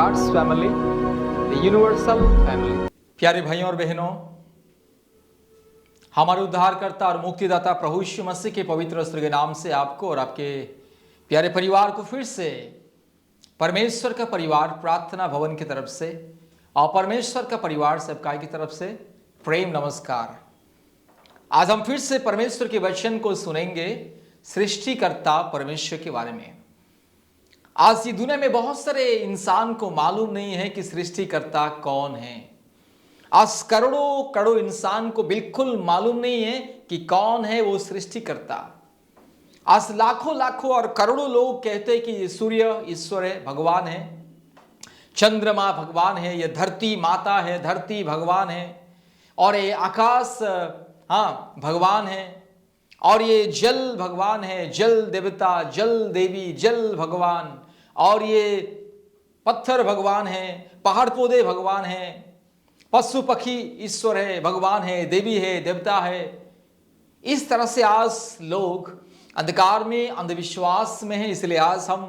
God's family, the universal family. प्यारे भाइयों और बहनों, हमारे उद्धारकर्ता और मुक्तिदाता प्रभु यीशु मसीह के पवित्र स्वर्गीय नाम से आपको और आपके प्यारे परिवार को फिर से परमेश्वर का परिवार प्रार्थना भवन की तरफ से और परमेश्वर का परिवार सेवकाई की तरफ से प्रेम नमस्कार। आज हम फिर से परमेश्वर के वचन को सुनेंगे सृष्टिकर्ता परमेश्वर के बारे में। आज की दुनिया में बहुत सारे इंसान को मालूम नहीं है कि सृष्टिकर्ता कौन है। आज करोड़ों करोड़ों इंसान को बिल्कुल मालूम नहीं है कि कौन है वो सृष्टिकर्ता। आज लाखों लाखों और करोड़ों लोग कहते हैं कि ये सूर्य ईश्वर है, भगवान है, चंद्रमा भगवान है, ये धरती माता है, धरती भगवान है, और ये आकाश भगवान है, और ये जल भगवान है, जल देवता, जल देवी, जल भगवान, और ये पत्थर भगवान है, पहाड़ पौधे भगवान है, पशु पक्षी ईश्वर है, भगवान है, देवी है, देवता है। इस तरह से आज लोग अंधकार में, अंधविश्वास में है। इसलिए आज हम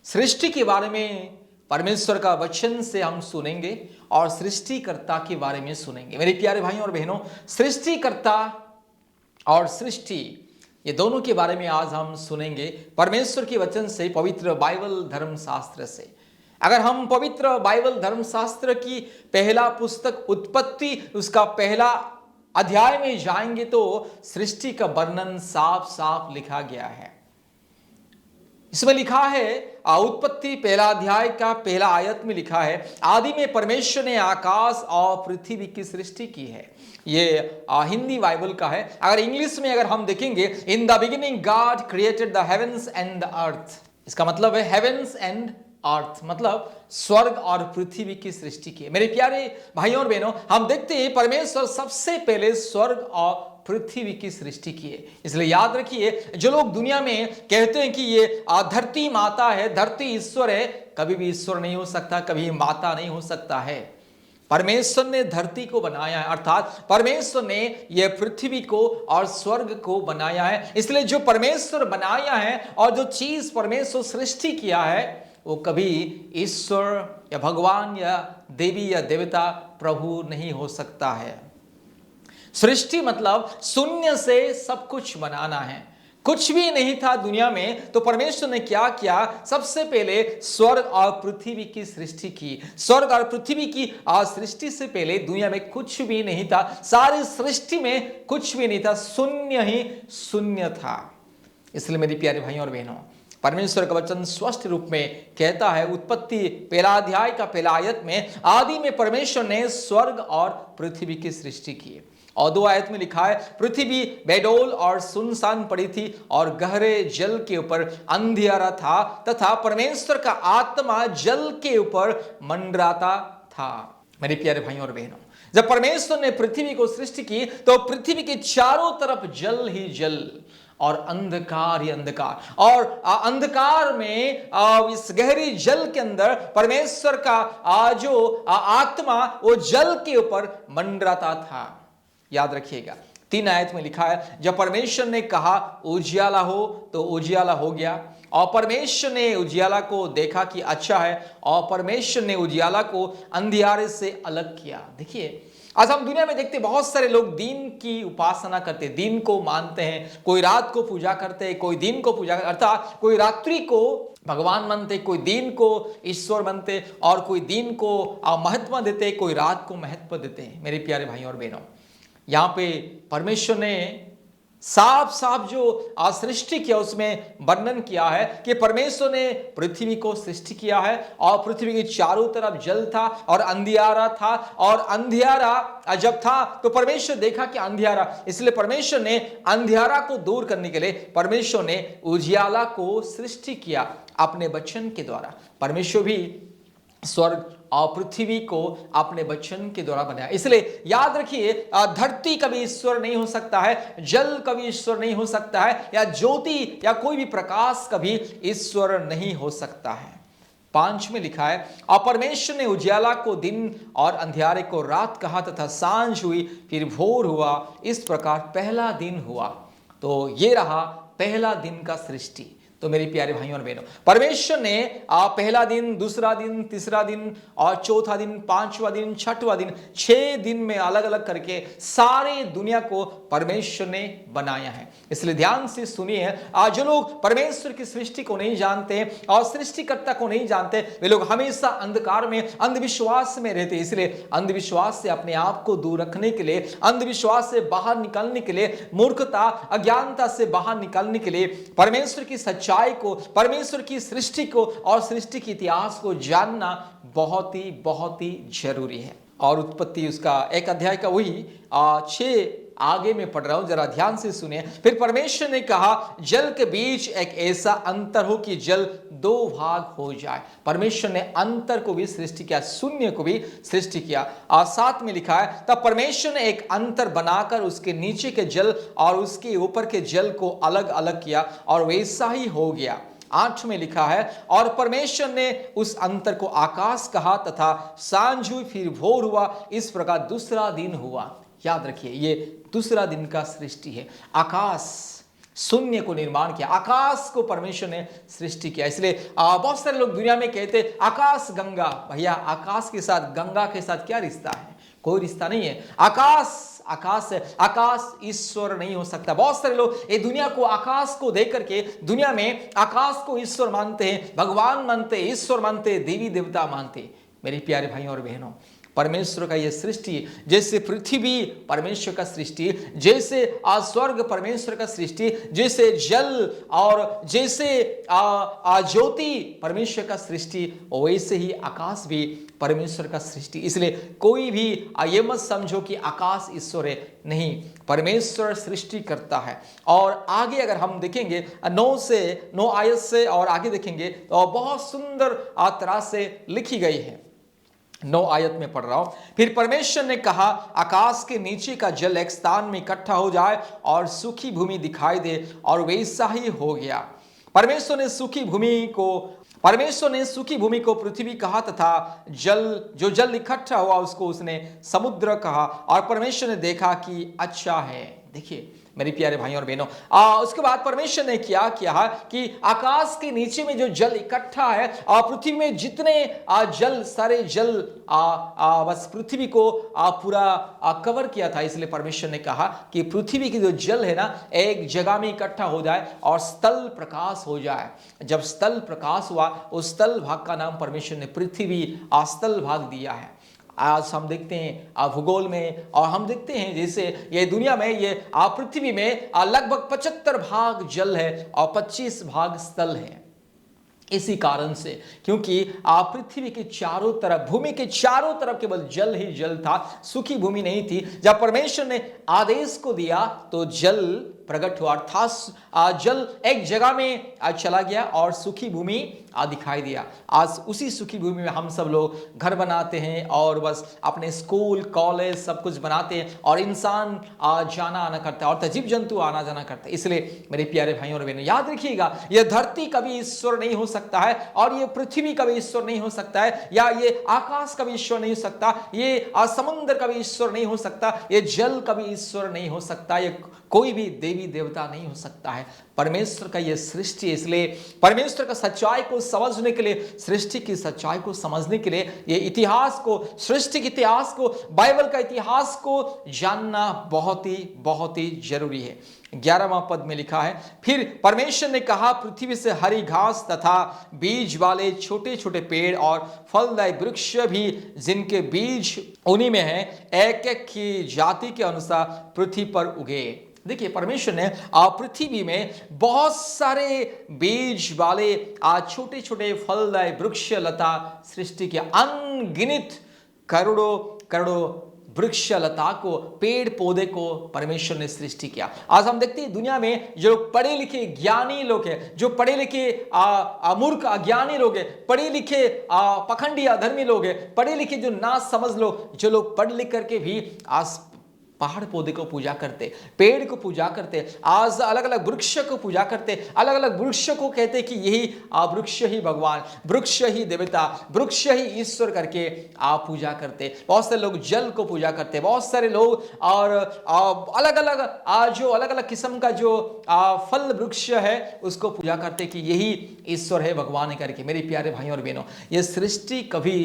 सृष्टि के बारे में परमेश्वर का वचन से हम सुनेंगे और सृष्टिकर्ता के बारे में सुनेंगे। मेरे प्यारे भाइयों और बहनों, सृष्टिकर्ता और सृष्टि, ये दोनों के बारे में आज हम सुनेंगे परमेश्वर के वचन से, पवित्र बाइबल धर्मशास्त्र से। अगर हम पवित्र बाइबल धर्मशास्त्र की पहला पुस्तक उत्पत्ति, उसका पहला अध्याय में जाएंगे तो सृष्टि का वर्णन साफ साफ लिखा गया है। इसमें लिखा है, उत्पत्ति पहला अध्याय का पहला आयत में लिखा है, आदि में परमेश्वर ने आकाश और पृथ्वी की सृष्टि की है। ये हिंदी बाइबल का है। अगर इंग्लिश में अगर हम देखेंगे, in the beginning God created the heavens and the earth. इसका मतलब है हेवेंस एंड अर्थ, मतलब स्वर्ग और पृथ्वी की सृष्टि की है। मेरे प्यारे भाइयों और बहनों, हम देखते हैं परमेश्वर सबसे पहले स्वर्ग और पृथ्वी की सृष्टि की है। इसलिए याद रखिए, जो लोग दुनिया में कहते हैं कि ये धरती माता है, धरती ईश्वर है, कभी भी ईश्वर नहीं हो सकता, कभी माता नहीं हो सकता है। परमेश्वर ने धरती को बनाया है, अर्थात परमेश्वर ने यह पृथ्वी को और स्वर्ग को बनाया है। इसलिए जो परमेश्वर बनाया है और जो चीज परमेश्वर सृष्टि किया है, वो कभी ईश्वर या भगवान या देवी या देवता प्रभु नहीं हो सकता है। सृष्टि मतलब शून्य से सब कुछ बनाना है। कुछ भी नहीं था दुनिया में, तो परमेश्वर ने क्या किया, सबसे पहले स्वर्ग और पृथ्वी की सृष्टि की। स्वर्ग और पृथ्वी की सृष्टि से पहले दुनिया में कुछ भी नहीं था। सारी सृष्टि में कुछ भी नहीं था, शून्य ही शून्य था। इसलिए मेरी प्यारे भाइयों और बहनों, परमेश्वर का वचन स्पष्ट रूप में कहता है, उत्पत्ति पहला अध्याय का पहला आयत में, आदि में परमेश्वर ने स्वर्ग और पृथ्वी की सृष्टि की। और दो आयत में लिखा है, पृथ्वी बेडौल और सुनसान पड़ी थी और गहरे जल के ऊपर अंधियारा था, तथा परमेश्वर का आत्मा जल के ऊपर मंडराता था। मेरे प्यारे भाइयों और बहनों, जब परमेश्वर ने पृथ्वी को सृष्टि की तो पृथ्वी के चारों तरफ जल ही जल और अंधकार ही अंधकार, और अंधकार में इस गहरी जल के अंदर परमेश्वर का जो आत्मा वो जल के ऊपर मंडराता था। याद रखिएगा, 3 आयत में लिखा है, जब परमेश्वर ने कहा उजियाला हो तो उजियाला हो गया, और परमेश्वर ने उजियाला को देखा कि अच्छा है, और परमेश्वर ने उजियाला को अंधियारे से अलग किया। देखिए, आज हम दुनिया में देखते बहुत सारे लोग दिन की उपासना करते, दिन को मानते हैं। कोई रात को पूजा करते हैं, कोई दिन को पूजा करते, अर्थात कोई रात्रि को भगवान मानते, कोई दिन को ईश्वर मानते, और कोई दिन को महत्व देते, कोई रात को महत्व देते हैं। मेरे प्यारे भाइयों और बहनों, यहाँ पे परमेश्वर ने साफ साफ जो सृष्टि किया उसमें वर्णन किया है कि परमेश्वर ने पृथ्वी को सृष्टि किया है, और पृथ्वी के चारों तरफ जल था और अंधियारा था, और अंधियारा जब था तो परमेश्वर देखा कि अंधियारा, इसलिए परमेश्वर ने अंधियारा को दूर करने के लिए परमेश्वर ने उजियाला को सृष्टि किया अपने वचन के द्वारा। परमेश्वर भी स्वर्ग और पृथ्वी को अपने वचन के द्वारा बनाया। इसलिए याद रखिए, धरती कभी ईश्वर नहीं हो सकता है, जल कभी ईश्वर नहीं हो सकता है, या ज्योति या कोई भी प्रकाश कभी ईश्वर नहीं हो सकता है। 5 में लिखा है, और परमेश्वर ने उजियाला को दिन और अंधियारे को रात कहा, तथा सांझ हुई फिर भोर हुआ, इस प्रकार पहला दिन हुआ। तो ये रहा पहला दिन का सृष्टि। तो मेरे प्यारे भाइयों और बहनों, परमेश्वर ने पहला दिन, दूसरा दिन, तीसरा दिन और चौथा दिन, पांचवा दिन, छठवां दिन, 6 दिन में अलग अलग करके सारे दुनिया को परमेश्वर ने बनाया है। इसलिए ध्यान से सुनिए, आज जो लोग परमेश्वर की सृष्टि को नहीं जानते और सृष्टिकर्ता को नहीं जानते, वे लोग हमेशा अंधकार में, अंधविश्वास में रहते। इसलिए अंधविश्वास से अपने आप को दूर रखने के लिए, अंधविश्वास से बाहर निकलने के लिए, मूर्खता, अज्ञानता से बाहर निकलने के लिए परमेश्वर की सच्चाई को, परमेश्वर की सृष्टि को और सृष्टि के इतिहास को जानना बहुत ही जरूरी है। और उत्पत्ति उसका 1 अध्याय का वही 6 आगे में पढ़ रहा हूं, जरा ध्यान से सुनिए। फिर परमेश्वर ने कहा, जल के बीच एक ऐसा अंतर हो कि जल 2 भाग हो जाए। परमेश्वर ने अंतर को भी सृष्टि किया, शून्य को भी सृष्टि किया। और 7 में लिखा है, तब परमेश्वर ने एक अंतर बनाकर उसके नीचे के जल और उसके ऊपर के जल को अलग अलग किया और वैसा ही हो गया। 8 में लिखा है, और परमेश्वर ने उस अंतर को आकाश कहा तथा सांझ हुई, फिर भोर हुआ। इस प्रकार दूसरा दिन हुआ। याद रखिए, ये दूसरा दिन का सृष्टि है। आकाश, शून्य को निर्माण किया, आकाश को परमेश्वर ने सृष्टि किया। इसलिए बहुत सारे लोग दुनिया में कहते आकाश गंगा। भैया, आकाश के साथ गंगा के साथ क्या रिश्ता है? कोई रिश्ता नहीं है। आकाश है, आकाश ईश्वर नहीं हो सकता। बहुत सारे लोग ये दुनिया को, आकाश को देख करके दुनिया में आकाश को ईश्वर मानते हैं, भगवान मानते हैं, ईश्वर मानते हैं, देवी देवता मानते हैं। मेरे प्यारे भाइयों और बहनों, परमेश्वर का यह सृष्टि, जैसे पृथ्वी परमेश्वर का सृष्टि, जैसे स्वर्ग परमेश्वर का सृष्टि, जैसे जल और जैसे ज्योति परमेश्वर का सृष्टि, वैसे ही आकाश भी परमेश्वर का सृष्टि। इसलिए कोई भी ये मत समझो कि आकाश ईश्वर है, नहीं, परमेश्वर सृष्टि करता है। और आगे अगर हम देखेंगे 9 आयत से और आगे देखेंगे तो बहुत सुंदर तरह से लिखी गई है। 9 आयत में पढ़ रहा हूं। फिर परमेश्वर ने कहा, आकाश के नीचे का जल एक स्थान में इकट्ठा हो जाए और सूखी भूमि दिखाई दे, और वैसा ही हो गया। परमेश्वर ने सूखी भूमि को पृथ्वी कहा तथा जो जल इकट्ठा हुआ उसको उसने समुद्र कहा, और परमेश्वर ने देखा कि अच्छा है। देखिए मेरे प्यारे भाइयों और बहनों, उसके बाद परमेश्वर ने क्या किया कि आकाश के नीचे में जो जल इकट्ठा है और पृथ्वी में जितने सारे जल बस पृथ्वी को पूरा कवर किया था। इसलिए परमेश्वर ने कहा कि पृथ्वी की जो जल है ना, एक जगह में इकट्ठा हो जाए और स्थल प्रकाश हो जाए। जब स्थल प्रकाश हुआ, उस स्थल भाग का नाम परमेश्वर ने पृथ्वी स्थल भाग दिया है। आज हम देखते हैं भूगोल में, और हम देखते हैं जैसे ये दुनिया में, ये पृथ्वी में लगभग 75 भाग जल है और 25 भाग स्थल है। इसी कारण से, क्योंकि पृथ्वी के चारों तरफ, भूमि के चारों तरफ केवल जल ही जल था, सूखी भूमि नहीं थी। जब परमेश्वर ने आदेश को दिया तो जल प्रकट हुआ, अर्थात जल एक जगह में चला गया और सूखी भूमि दिखाई दिया। आज उसी सूखी भूमि में हम सब लोग घर बनाते हैं और बस अपने स्कूल, कॉलेज सब कुछ बनाते हैं, और इंसान जाना आना करता है और जीव जंतु आना जाना करता है। इसलिए मेरे प्यारे भाइयों और बहनों, याद रखिएगा, यह धरती कभी ईश्वर नहीं हो सकता है, और ये पृथ्वी कभी ईश्वर नहीं हो सकता है, या ये आकाश कभी ईश्वर नहीं हो सकता, ये समुद्र कभी ईश्वर नहीं हो सकता, ये जल कभी ईश्वर नहीं हो सकता, ये कोई भी देवी देवता नहीं हो सकता है। परमेश्वर का यह सृष्टि, इसलिए परमेश्वर का सच्चाई को समझने के लिए, सृष्टि की सच्चाई को समझने के लिए, ये इतिहास को, सृष्टि के इतिहास को, बाइबल का इतिहास को जानना बहुत ही जरूरी है। 11वां पद में लिखा है, फिर परमेश्वर ने कहा, पृथ्वी से हरी घास तथा बीज वाले छोटे छोटे पेड़ और फलदायी वृक्ष भी, जिनके बीज उन्हीं में है, एक एक की जाति के अनुसार पृथ्वी पर उगे। देखिए, परमेश्वर ने पृथ्वी में बहुत सारे बीज वाले छोटे छोटे फलदायी वृक्ष लता सृष्टि किया। अनगिनत करोड़ों वृक्ष लता को, पेड़ पौधे को परमेश्वर ने सृष्टि किया। आज हम देखते हैं दुनिया में जो पढ़े लिखे ज्ञानी लोग हैं, जो पढ़े लिखे मूर्ख अज्ञानी लोग हैं, पढ़े लिखे पखंडी अधर्मी लोग हैं, पढ़े लिखे जो ना समझ लोग, जो लोग पढ़ लिख करके भी आज पहाड़ पौधे को पूजा करते, पेड़ को पूजा करते, आज अलग अलग वृक्ष को पूजा करते, अलग अलग वृक्ष को कहते कि यही वृक्ष ही भगवान, वृक्ष ही देवता, वृक्ष ही ईश्वर करके आप पूजा करते। बहुत सारे लोग जल को पूजा करते, बहुत सारे लोग और अलग अलग जो अलग अलग किस्म का जो फल वृक्ष है उसको पूजा करते कि यही ईश्वर है, भगवान है करके। मेरे प्यारे भाइयों और बहनों, ये सृष्टि कभी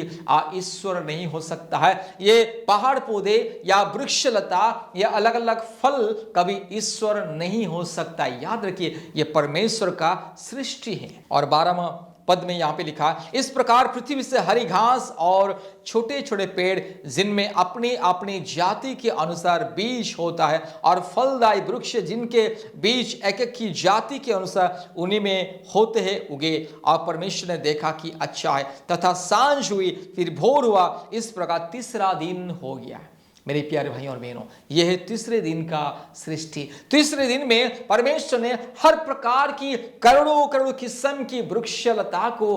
ईश्वर नहीं हो सकता है। ये पहाड़ पौधे या वृक्ष लता या अलग अलग फल कभी ईश्वर नहीं हो सकता। याद रखिए, ये परमेश्वर का सृष्टि है। और 12वां पद में यहां पे लिखा, इस प्रकार पृथ्वी से हरी घास और छोटे छोटे पेड़ जिनमें अपनी अपनी जाति के अनुसार बीज होता है और फलदायी वृक्ष जिनके बीज एक एक की जाति के अनुसार उन्हीं में होते हैं उगे। और परमेश्वर ने देखा कि अच्छा है, तथा सांझ हुई, फिर भोर हुआ। इस प्रकार तीसरा दिन हो गया। मेरे प्यारे भाइयों और बहनों, यह है तीसरे दिन का सृष्टि। तीसरे दिन में परमेश्वर ने हर प्रकार की करोड़ों करोड़ों किस्म की वृक्षलता को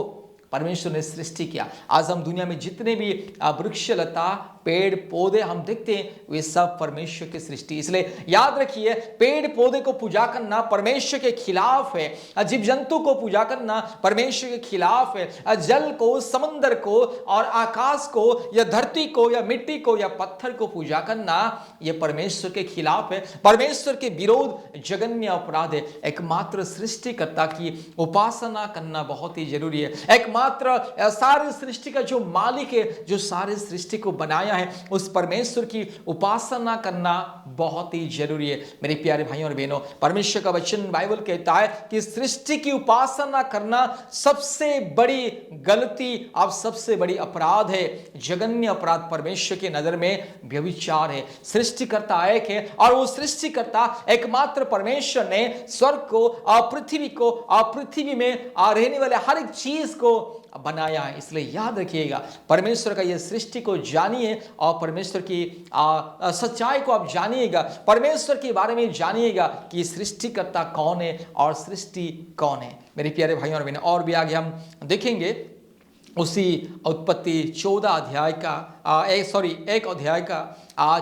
परमेश्वर ने सृष्टि किया। आज हम दुनिया में जितने भी वृक्षलता पेड़ पौधे हम देखते हैं वे सब परमेश्वर की सृष्टि। इसलिए याद रखिए, पेड़ पौधे को पूजा करना परमेश्वर के खिलाफ है, जीव जंतु को पूजा करना परमेश्वर के खिलाफ है, जल को, समंदर को और आकाश को या धरती को या मिट्टी को या पत्थर को पूजा करना यह परमेश्वर के खिलाफ है, परमेश्वर के विरोध जघन्य अपराध है। एकमात्र सृष्टिकर्ता की उपासना करना बहुत ही जरूरी है। एकमात्र सारी सृष्टि का जो मालिक है, जो सारे सृष्टि को बनाया है, उस परमेश्वर की उपासना करना बहुत ही जरूरी है। मेरे प्यारे भाइयों और बहनों, परमेश्वर का वचन बाइबल कहता है कि सृष्टि की उपासना करना सबसे बड़ी गलती, अब सबसे बड़ी अपराध है, जघन्य अपराध परमेश्वर की नजर में व्यभिचार है। सृष्टिकर्ता एक है और वो सृष्टिकर्ता एकमात्र परमेश्वर ने स्वर्ग को और पृथ्वी को और पृथ्वी में रहने वाले हर एक चीज को बनाया है। इसलिए याद रखिएगा, परमेश्वर का यह सृष्टि को जानिए और परमेश्वर की सच्चाई को आप जानिएगा, परमेश्वर के बारे में जानिएगा कि सृष्टिकर्ता कौन है और सृष्टि कौन है। मेरे प्यारे भाइयों और बहनों, और भी आगे हम देखेंगे उसी उत्पत्ति 14 अध्याय का एक अध्याय का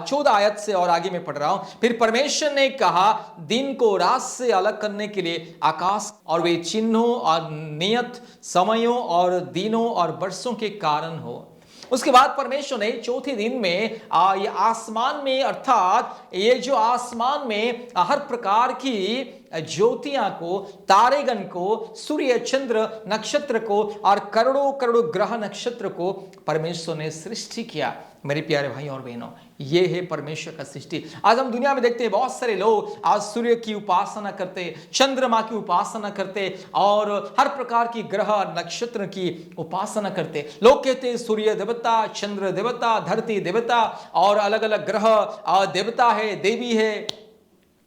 14 आयत से और आगे मैं पढ़ रहा हूं। फिर परमेश्वर ने कहा, दिन को रात से अलग करने के लिए आकाश और वे चिन्हों और नियत समयों और दिनों और वर्षों के कारण हो। उसके बाद परमेश्वर ने चौथे दिन में ये आसमान में, अर्थात ये जो आसमान में हर प्रकार की ज्योतियां को, तारेगण को, सूर्य चंद्र नक्षत्र को और करोड़ों करोड़ों ग्रह नक्षत्र को परमेश्वर ने सृष्टि किया। मेरे प्यारे भाइयों और बहनों, ये है परमेश्वर का सृष्टि। आज हम दुनिया में देखते हैं बहुत सारे लोग आज सूर्य की उपासना करते, चंद्रमा की उपासना करते और हर प्रकार की ग्रह नक्षत्र की उपासना करते। लोग कहते हैं सूर्य देवता, चंद्र देवता, धरती देवता और अलग अलग ग्रह देवता है, देवी है।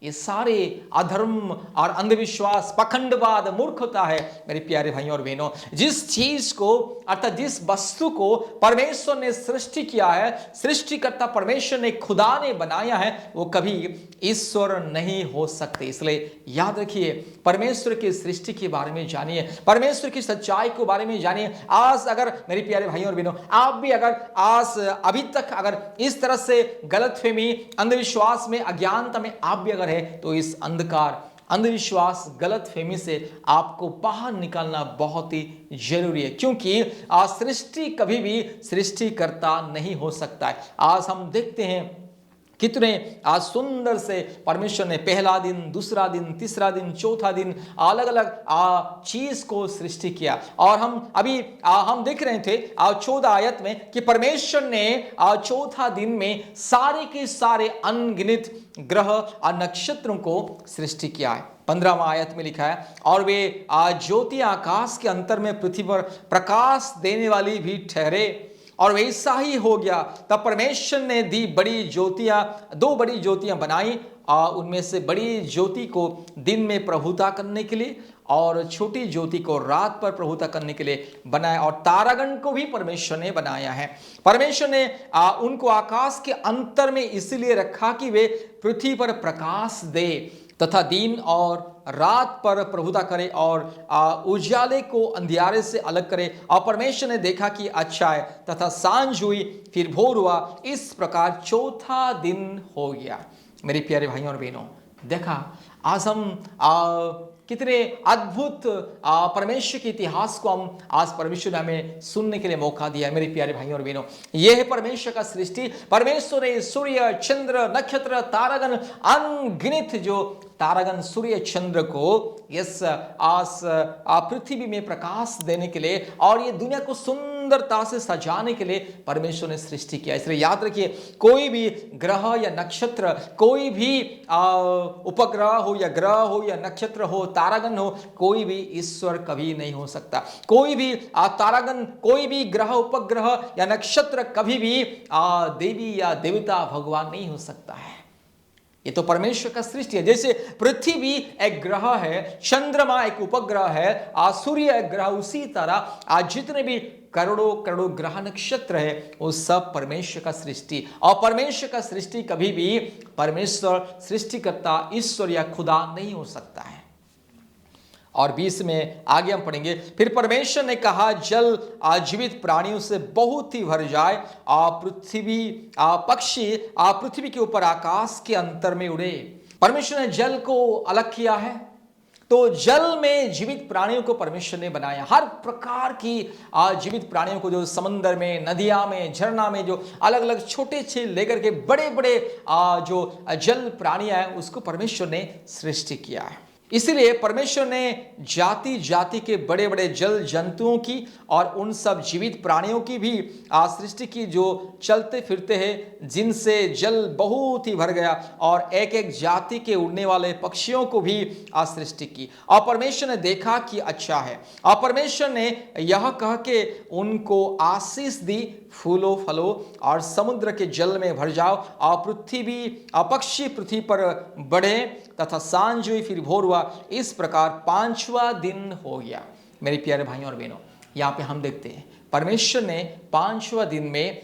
ये सारे अधर्म और अंधविश्वास, पखंडवाद, मूर्खता है। मेरे प्यारे भाइयों और बहनों, जिस चीज को अर्थात जिस वस्तु को परमेश्वर ने सृष्टि किया है, सृष्टिकर्ता परमेश्वर ने, खुदा ने बनाया है, वो कभी ईश्वर नहीं हो सकते। इसलिए याद रखिए, परमेश्वर की सृष्टि के बारे में जानिए, परमेश्वर की सच्चाई के बारे में जानिए। आज अगर मेरे प्यारे भाइयों और बहनों, आप भी अगर आज अभी तक अगर इस तरह से गलतफहमी, अंधविश्वास में, अज्ञानता में आप भी अगर है, तो इस अंधकार, अंधविश्वास, गलतफहमी से आपको बाहर निकालना बहुत ही जरूरी है, क्योंकि सृष्टि कभी भी सृष्टिकर्ता नहीं हो सकता है। आज हम देखते हैं कितने आज सुंदर से परमेश्वर ने पहला दिन, दूसरा दिन, तीसरा दिन, चौथा दिन अलग अलग चीज को सृष्टि किया। और हम अभी हम देख रहे थे 14 आयत में कि परमेश्वर ने चौथा दिन में सारे के सारे अनगिनत ग्रह और नक्षत्रों को सृष्टि किया है। 15वां आयत में लिखा है, और वे ज्योतियां आकाश के अंतर में पृथ्वी पर प्रकाश देने वाली भी ठहरे, और वैसा ही हो गया। तब परमेश्वर ने दी बड़ी ज्योतियां, 2 बड़ी ज्योतियां बनाई, उनमें से बड़ी ज्योति को दिन में प्रभुता करने के लिए और छोटी ज्योति को रात पर प्रभुता करने के लिए बनाया। और तारागण को भी परमेश्वर ने बनाया है। परमेश्वर ने उनको आकाश के अंतर में इसलिए रखा कि वे पृथ्वी पर प्रकाश दे तथा दिन और रात पर प्रभुता करे और उजाले को अंधियारे से अलग करे। और परमेश्वर ने देखा कि अच्छा है, तथा सांझ हुई, फिर भोर हुआ। इस प्रकार चौथा दिन हो गया। मेरे प्यारे भाइयों और बहनों, देखा आज हम कितने अद्भुत परमेश्वर के इतिहास को हम आज परमेश्वर ने हमें सुनने के लिए मौका दिया है। मेरे प्यारे भाइयों और बहनों, यह है परमेश्वर का सृष्टि। परमेश्वर ने सूर्य, चंद्र, नक्षत्र, तारागण, अनगिनत जो तारागण, सूर्य, चंद्र को इस आस पृथ्वी में प्रकाश देने के लिए और ये दुनिया को सुंदरता से सजाने के लिए परमेश्वर ने सृष्टि किया। इसलिए याद रखिए, कोई भी ग्रह या नक्षत्र, कोई भी उपग्रह हो या ग्रह हो या नक्षत्र हो, तारागण हो, कोई भी ईश्वर कभी नहीं हो सकता। कोई भी तारागण, कोई भी ग्रह, उपग्रह या नक्षत्र कभी भी देवी या देवता, भगवान नहीं हो सकता है। ये तो परमेश्वर का सृष्टि है। जैसे पृथ्वी एक ग्रह है, चंद्रमा एक उपग्रह है, सूर्य एक ग्रह, उसी तरह आज जितने भी करोड़ों करोड़ों ग्रह नक्षत्र है, वो सब परमेश्वर का सृष्टि। और परमेश्वर का सृष्टि कभी भी परमेश्वर सृष्टिकर्ता, ईश्वर या खुदा नहीं हो सकता है। और 20 में आगे हम पढ़ेंगे, फिर परमेश्वर ने कहा, जल जीवित प्राणियों से बहुत ही भर जाए, पृथ्वी पक्षी पृथ्वी के ऊपर आकाश के अंतर में उड़े। परमेश्वर ने जल को अलग किया है, तो जल में जीवित प्राणियों को परमेश्वर ने बनाया। हर प्रकार की जीवित प्राणियों को, जो समंदर में, नदिया में, झरना में, जो अलग अलग छोटे से लेकर के बड़े बड़े जो जल प्राणियां हैं, उसको परमेश्वर ने सृष्टि किया है। इसलिए परमेश्वर ने जाति जाति के बड़े बड़े जल जंतुओं की और उन सब जीवित प्राणियों की भी सृष्टि की, जो चलते फिरते हैं, जिनसे जल बहुत ही भर गया, और एक एक जाति के उड़ने वाले पक्षियों को भी सृष्टि की। और परमेश्वर ने देखा कि अच्छा है। और परमेश्वर ने यह कह के उनको आशीष दी, फूलो फलो और समुद्र के जल में भर जाओ, और पृथ्वी पक्षी पृथ्वी पर बढ़े, तथा सांझ हुई, फिर भोर हुआ। इस प्रकार पांचवा दिन हो गया। मेरे प्यारे भाइयों और बहनों, यहां पे हम देखते हैं परमेश्वर ने पांचवा दिन में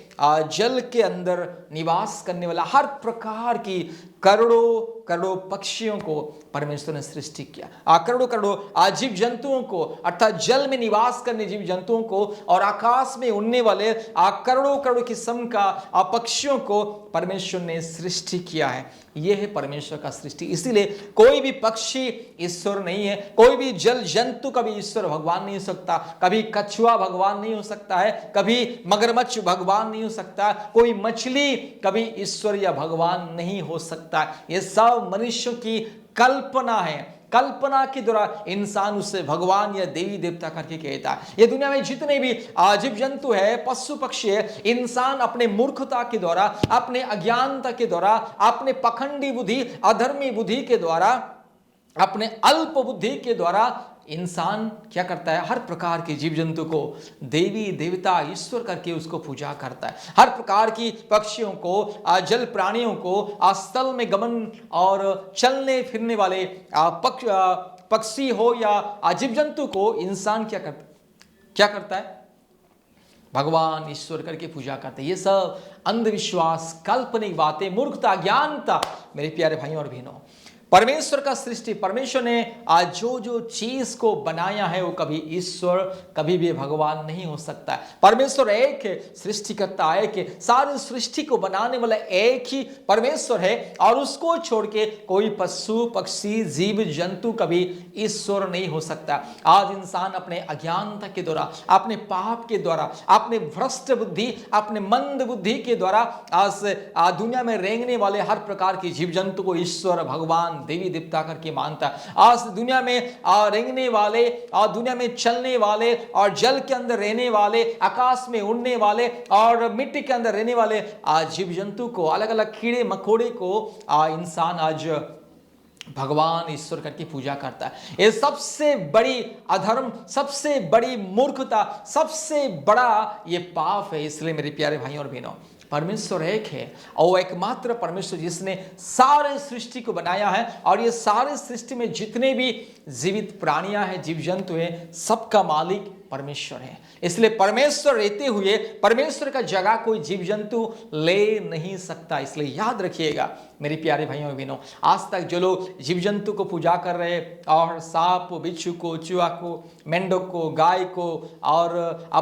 जल के अंदर निवास करने वाला हर प्रकार की करोड़ों करोड़ों पक्षियों को परमेश्वर ने सृष्टि किया। करोड़ों करोड़ों जीव जंतुओं को, अर्थात जल में निवास करने जीव जंतुओं को, और आकाश में उड़ने वाले करोड़ों करोड़ों किस्म का पक्षियों को परमेश्वर ने सृष्टि किया है। यह है परमेश्वर का सृष्टि। इसीलिए कोई भी पक्षी ईश्वर नहीं है, कोई भी जल जंतु कभी ईश्वर भगवान नहीं हो सकता। कभी कछुआ भगवान नहीं हो सकता है, कभी मगरमच्छ भगवान नहीं हो सकता, कोई मछली कभी ईश्वर या भगवान नहीं हो सकता। ये सब मनुष्यों की कल्पना है। कल्पना के द्वारा इंसान उसे भगवान या देवी देवता करके कहता है। ये दुनिया में जितने भी जीव जंतु है, पशु पक्षी है, इंसान अपने मूर्खता के द्वारा, अपने अज्ञानता के द्वारा, अपने पखंडी बुद्धि, अधर्मी बुद्धि के द्वारा, अपने अल्प बुद्धि के द्वारा इंसान क्या करता है, हर प्रकार के जीव जंतु को देवी देवता ईश्वर करके उसको पूजा करता है। हर प्रकार की पक्षियों को, जल प्राणियों को, स्थल में गमन और चलने फिरने वाले पक्षी हो या जीव जंतु को इंसान क्या करता है, भगवान ईश्वर करके पूजा करते हैं। ये सब अंधविश्वास, काल्पनिक बातें, मूर्खता, ज्ञानता। मेरे प्यारे भाइयों और बहनों, परमेश्वर का सृष्टि, परमेश्वर ने आज जो जो चीज को बनाया है, वो कभी ईश्वर, कभी भी भगवान नहीं हो सकता है। परमेश्वर एक है, सृष्टिकर्ता एक है, सारी सृष्टि को बनाने वाला एक ही परमेश्वर है, और उसको छोड़ के कोई पशु पक्षी जीव जंतु कभी ईश्वर नहीं हो सकता। आज इंसान अपने अज्ञानता के द्वारा, अपने पाप के द्वारा, अपने भ्रष्ट बुद्धि, अपने मंद बुद्धि के द्वारा आज दुनिया में रेंगने वाले हर प्रकार के जीव जंतु को ईश्वर, भगवान, देवी देवता करके मानता है। आज दुनिया में रेंगने वाले और दुनिया में चलने वाले और जल के अंदर रहने वाले, आकाश में उड़ने वाले और मिट्टी के अंदर रहने वाले जीव जंतु को, अलग अलग कीड़े मकोड़े को इंसान आज भगवान ईश्वर करके पूजा करता है। ये सबसे बड़ी अधर्म, सबसे बड़ी मूर्खता, सबसे बड़ा ये पाप है। इसलिए मेरे प्यारे भाइयों और बहनों, परमेश्वर एक है, और एकमात्र परमेश्वर जिसने सारे सृष्टि को बनाया है, और ये सारे सृष्टि में जितने भी जीवित प्राणियां हैं, जीव जंतु हैं, सबका मालिक परमेश्वर है। इसलिए परमेश्वर रहते हुए परमेश्वर का जगह कोई जीव जंतु ले नहीं सकता। इसलिए याद रखिएगा मेरे प्यारे भाइयों और बहनों, आज तक जो लोग जीव जंतु को पूजा कर रहे और सांप, बिच्छू को, चूहा को, मेंढक को, गाय को और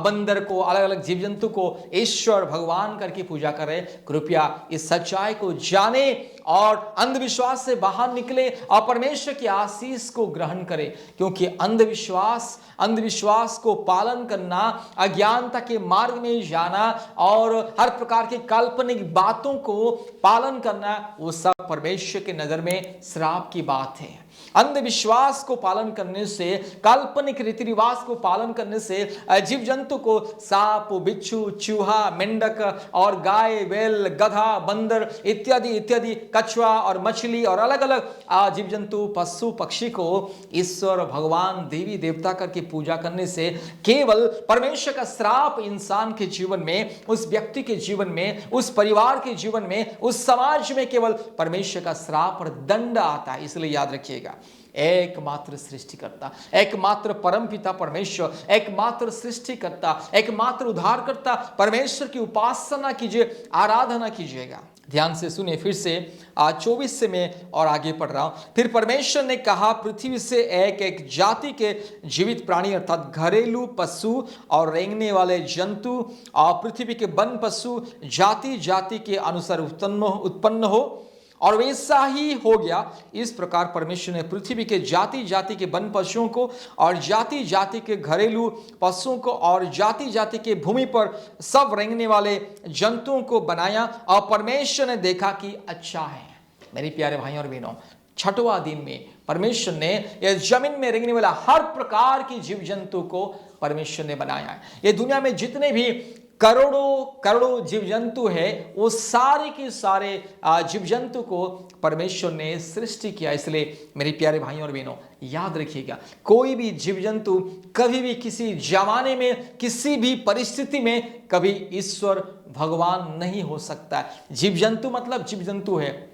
बंदर को, अलग अलग जीव जंतु को ईश्वर भगवान करके पूजा कर रहे, कृपया इस सच्चाई को जाने और अंधविश्वास से बाहर निकले और परमेश्वर की आशीष को ग्रहण करें। क्योंकि अंधविश्वास को पालन करना, अज्ञानता के मार्ग में जाना और हर प्रकार की काल्पनिक बातों को पालन करना, वो सब परमेश्वर की नजर में श्राप की बात है। अंधविश्वास को पालन करने से, काल्पनिक रीति रिवाज को पालन करने से जीव जंतु को सांप, बिच्छू, चूहा, मेंढक और गाय, बैल, गधा, बंदर इत्यादि इत्यादि, कछुआ और मछली और अलग अलग जीव जंतु, पशु पक्षी को ईश्वर भगवान देवी देवता करके पूजा करने से केवल परमेश्वर का श्राप इंसान के जीवन में, उस व्यक्ति के जीवन में, उस परिवार के जीवन में, उस समाज में केवल परमेश्वर का श्राप और दंड आता है। इसलिए याद रखिएगा, एकमात्र सृष्टिकर्ता, एकमात्र परमपिता परमेश्वर, एकमात्र सृष्टिकर्ता, एकमात्र उद्धारकर्ता परमेश्वर की उपासना कीजिए, आराधना कीजिएगा। ध्यान से सुनिए फिर से 24 से मैं और आगे पढ़ रहा हूं। फिर परमेश्वर ने कहा, पृथ्वी से एक एक जाति के जीवित प्राणी अर्थात घरेलू पशु और रेंगने वाले जंतु और पृथ्वी के वन पशु जाति जाति के अनुसार उत्पन्न हो, और वैसा ही हो गया। इस प्रकार परमेश्वर ने पृथ्वी के जाति जाति के वन पशुओं को और जाति जाति के घरेलू पशुओं को और जाति जाति के भूमि पर सब रेंगने वाले जंतुओं को बनाया, और परमेश्वर ने देखा कि अच्छा है। मेरे प्यारे भाइयों और बहनों, छठवां दिन में परमेश्वर ने इस जमीन में रेंगने वाला हर प्रकार की जीव जंतु को परमेश्वर ने बनाया है। ये दुनिया में जितने भी करोड़ों करोड़ों जीव जंतु है, वो सारे के सारे जीव जंतु को परमेश्वर ने सृष्टि किया। इसलिए मेरे प्यारे भाइयों और बहनों, याद रखिएगा, कोई भी जीव जंतु कभी भी किसी जमाने में, किसी भी परिस्थिति में कभी ईश्वर भगवान नहीं हो सकता। जीव जंतु मतलब जीव जंतु है,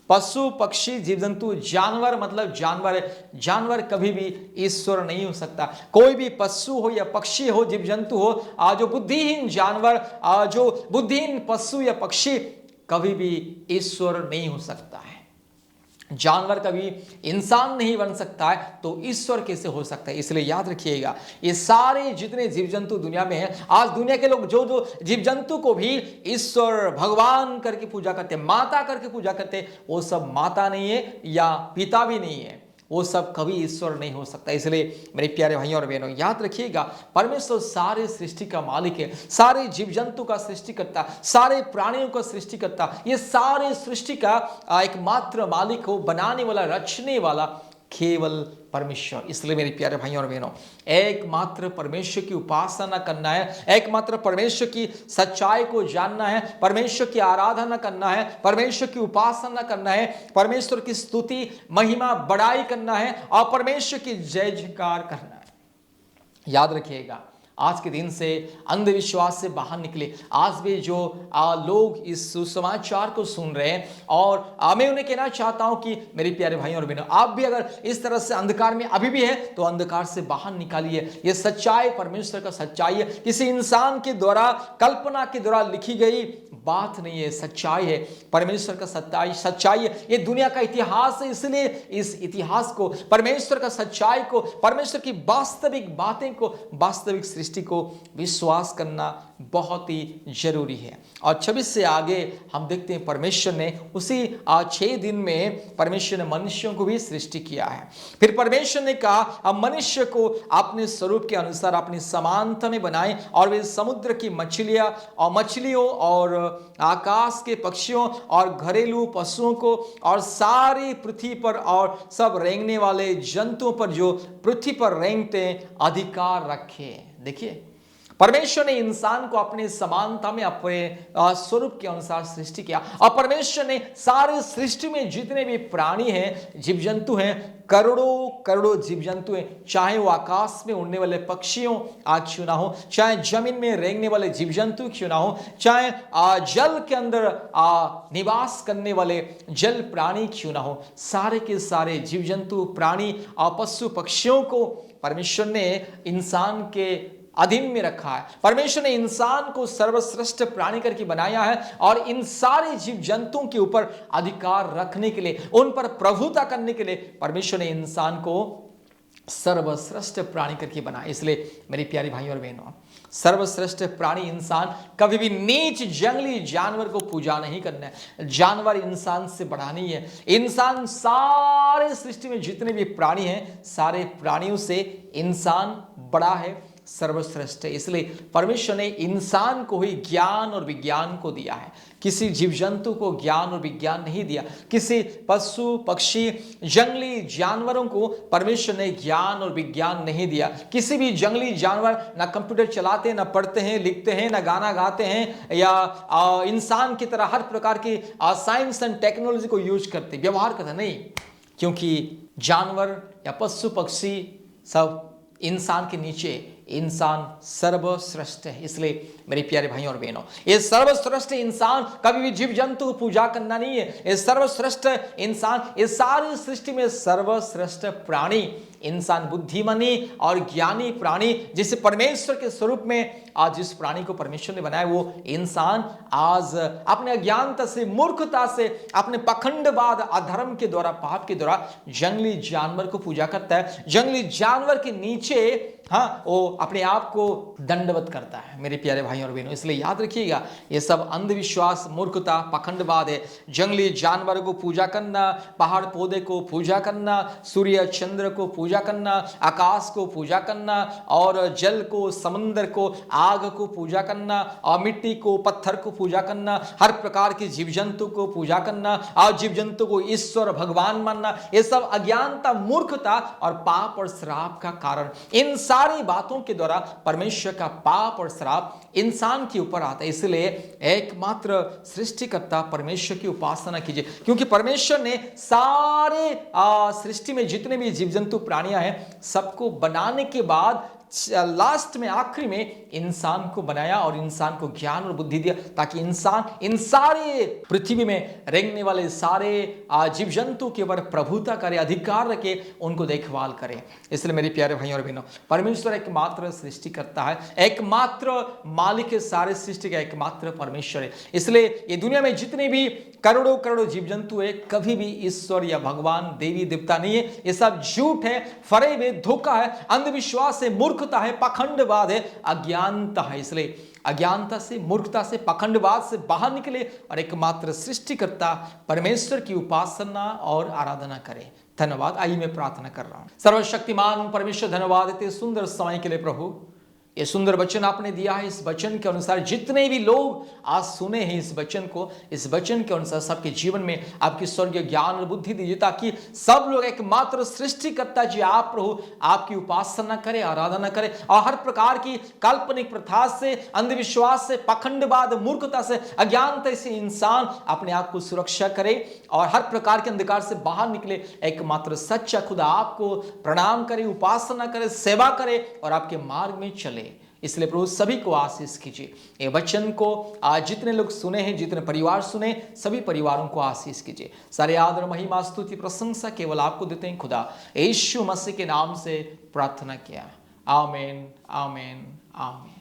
पशु पक्षी जीव जंतु, जानवर मतलब जानवर है। जानवर कभी भी ईश्वर नहीं हो सकता। कोई भी पशु हो या पक्षी हो, जीव जंतु हो, जो बुद्धिहीन जानवर, जो बुद्धिहीन पशु या पक्षी कभी भी ईश्वर नहीं हो सकता है। जानवर कभी इंसान नहीं बन सकता है, तो ईश्वर कैसे हो सकता है? इसलिए याद रखिएगा, ये सारे जितने जीव जंतु दुनिया में हैं, आज दुनिया के लोग जो जो जीव जंतु को भी ईश्वर भगवान करके पूजा करते हैं, माता करके पूजा करते हैं, वो सब माता नहीं है या पिता भी नहीं है, वो सब कभी ईश्वर नहीं हो सकता। इसलिए मेरे प्यारे भाइयों और बहनों, याद रखिएगा, परमेश्वर सारे सृष्टि का मालिक है, सारे जीव जंतु का सृष्टि करता, सारे प्राणियों का सृष्टि करता, ये सारे सृष्टि का एकमात्र मालिक हो, बनाने वाला, रचने वाला केवल परमेश्वर। इसलिए मेरे प्यारे भाइयों और बहनों, एकमात्र परमेश्वर की उपासना करना है, एकमात्र परमेश्वर की सच्चाई को जानना है, परमेश्वर की आराधना करना है, परमेश्वर की उपासना करना है, परमेश्वर की स्तुति, महिमा, बड़ाई करना है और परमेश्वर की जय जयकार करना है। याद रखिएगा, आज के दिन से अंधविश्वास से बाहर निकले। आज भी जो लोग इस सुसमाचार को सुन रहे हैं, और मैं उन्हें कहना चाहता हूं कि मेरे प्यारे भाइयों और बहनों, आप भी अगर इस तरह से अंधकार में अभी भी है तो अंधकार से बाहर निकालिए। ये सच्चाई परमेश्वर का सच्चाई है, किसी इंसान के द्वारा, कल्पना के द्वारा लिखी गई बात नहीं है, सच्चाई है, परमेश्वर का सच्चाई है। ये दुनिया का इतिहास है, इसलिए इस इतिहास को, परमेश्वर का सच्चाई को, परमेश्वर की वास्तविक बातें को, वास्तविक सृष्टि को विश्वास करना बहुत ही जरूरी है। और 26 से आगे हम देखते हैं, परमेश्वर ने उसी 6 दिन में परमेश्वर ने मनुष्यों को भी सृष्टि किया है। फिर परमेश्वर ने कहा, अब मनुष्य को अपने स्वरूप के अनुसार अपनी समानता में बनाएं, और वे समुद्र की मछलियों और आकाश के पक्षियों और घरेलू पशुओं को और सारी पृथ्वी पर और सब रेंगने वाले जंतुओं पर जो पृथ्वी पर रेंगते हैं अधिकार रखे। देखिए, परमेश्वर ने इंसान को अपने समानता में, अपने स्वरूप के अनुसार सृष्टि किया। और परमेश्वर ने सारे सृष्टि में जितने भी प्राणी हैं, जीव जंतु हैं, करोड़ों करोड़ों जीव जंतु हैं, चाहे वो आकाश में उड़ने वाले पक्षियों क्यों ना हो, चाहे जमीन में रेंगने वाले जीव जंतु क्यों ना हो, चाहे जल के अंदर निवास करने वाले जल प्राणी क्यों ना हो, सारे के सारे जीव जंतु, प्राणी और पशु पक्षियों को परमेश्वर ने इंसान के अधीन में रखा है। परमेश्वर ने इंसान को सर्वश्रेष्ठ प्राणी करके बनाया है और इन सारे जीव जंतुओं के ऊपर अधिकार रखने के लिए, उन पर प्रभुता करने के लिए परमेश्वर ने इंसान को सर्वश्रेष्ठ प्राणी करके बनाया। इसलिए मेरी प्यारी भाइयों और बहनों, सर्वश्रेष्ठ प्राणी इंसान, कभी भी नीच जंगली जानवर को पूजा नहीं करना है। जानवर इंसान से बड़ा नहीं है। इंसान सारे सृष्टि में जितने भी प्राणी हैं, सारे प्राणियों से इंसान बड़ा है, सर्वश्रेष्ठ है। इसलिए परमेश्वर ने इंसान को ही ज्ञान और विज्ञान को दिया है। किसी जीव जंतु को ज्ञान और विज्ञान नहीं दिया। किसी पशु पक्षी जंगली जानवरों को परमेश्वर ने ज्ञान और विज्ञान नहीं दिया। किसी भी जंगली जानवर ना कंप्यूटर चलाते, ना पढ़ते हैं, लिखते हैं, ना गाना गाते हैं, या इंसान की तरह हर प्रकार की साइंस एंड टेक्नोलॉजी को यूज करते, व्यवहार करते नहीं। क्योंकि जानवर या पशु पक्षी सब इंसान के नीचे, इंसान सर्वश्रेष्ठ है। इसलिए मेरे प्यारे भाइयों और बहनों, ये सर्वश्रेष्ठ इंसान कभी भी जीव जंतु को पूजा करना नहीं है। ये सर्वश्रेष्ठ इंसान, ये सारी सृष्टि में सर्वश्रेष्ठ प्राणी इंसान, बुद्धिमानी और ज्ञानी प्राणी, जिसे परमेश्वर के स्वरूप में आज जिस प्राणी को परमेश्वर ने बनाया, वो इंसान आज अपने अज्ञानता से, मूर्खता से, अपने पखंडवाद, अधर्म के द्वारा, पाप के द्वारा जंगली जानवर को पूजा करता है। जंगली जानवर के नीचे वो अपने आप को दंडवत करता है। मेरे प्यारे भाइयों और बहनों, इसलिए याद रखिएगा, ये सब अंधविश्वास, मूर्खता, पखंडवाद है। जंगली जानवर को पूजा करना, पहाड़ पौधे को पूजा करना, सूर्य चंद्र को पूजा करना, आकाश को पूजा करना, और जल को, समुद्र को, आग को पूजा करना, और मिट्टी को, पत्थर को पूजा करना, हर प्रकार के जीव जंतु को पूजा करना, और जीव जंतु को ईश्वर भगवान मानना, ये सब अज्ञानता, मूर्खता और पाप और श्राप का कारण। इन सारी बातों के द्वारा परमेश्वर का पाप और श्राप इंसान के ऊपर आता है। इसलिए एकमात्र सृष्टिकर्ता परमेश्वर की उपासना कीजिए, क्योंकि परमेश्वर ने सारे सृष्टि में जितने भी जीव जंतु प्राणियां हैं, सबको बनाने के बाद लास्ट में, आखिरी में इंसान को बनाया और इंसान को ज्ञान और बुद्धि दिया, ताकि इंसान इन सारे पृथ्वी में रेंगने वाले सारे जीव जंतु के ऊपर प्रभुता करे, अधिकार रखे, उनको देखभाल करे। इसलिए मेरे प्यारे भाइयों और बहनों, परमेश्वर एकमात्र सृष्टि करता है, एकमात्र मालिक है, सारे सृष्टि का एकमात्र परमेश्वर है। इसलिए ये दुनिया में जितने भी करोड़ों करोड़ों जीव जंतु है, कभी भी ईश्वर या भगवान, देवी देवता नहीं है। ये सब झूठ है, फरेब है, धोखा है, अंधविश्वास है, मूर्खता है, पाखंडवाद है, अज्ञानता है। इसलिए अज्ञानता से, मूर्खता से, पाखंडवाद से बाहर निकले और एकमात्र सृष्टिकर्ता परमेश्वर की उपासना और आराधना करें। धन्यवाद। आइए मैं प्रार्थना कर रहा हूं। सर्वशक्तिमान परमेश्वर, धन्यवाद देते सुंदर समय के लिए प्रभु। ये सुंदर वचन आपने दिया है, इस वचन के अनुसार जितने भी लोग आज सुने हैं इस वचन को, इस वचन के अनुसार सबके जीवन में आपकी स्वर्गीय ज्ञान और बुद्धि दीजिए, ताकि सब लोग एकमात्र सृष्टिकर्ता जी आप प्रभु आपकी उपासना करें, आराधना करें, और हर प्रकार की काल्पनिक प्रथा से, अंधविश्वास से, पखंडवाद, मूर्खता से, अज्ञानता से इंसान अपने आप को सुरक्षा करे और हर प्रकार के अंधकार से बाहर निकले। एकमात्र सच्चा खुदा आपको प्रणाम करे, उपासना करे, सेवा करे और आपके मार्ग में चले। इसलिए प्रभु सभी को आशीष कीजिए। ये वचन को आज जितने लोग सुने हैं, जितने परिवार सुने, सभी परिवारों को आशीष कीजिए। सारे आदर, महिमा, स्तुति, प्रशंसा केवल आपको देते हैं खुदा। यीशु मसीह के नाम से प्रार्थना किया। आमीन, आमीन, आमीन।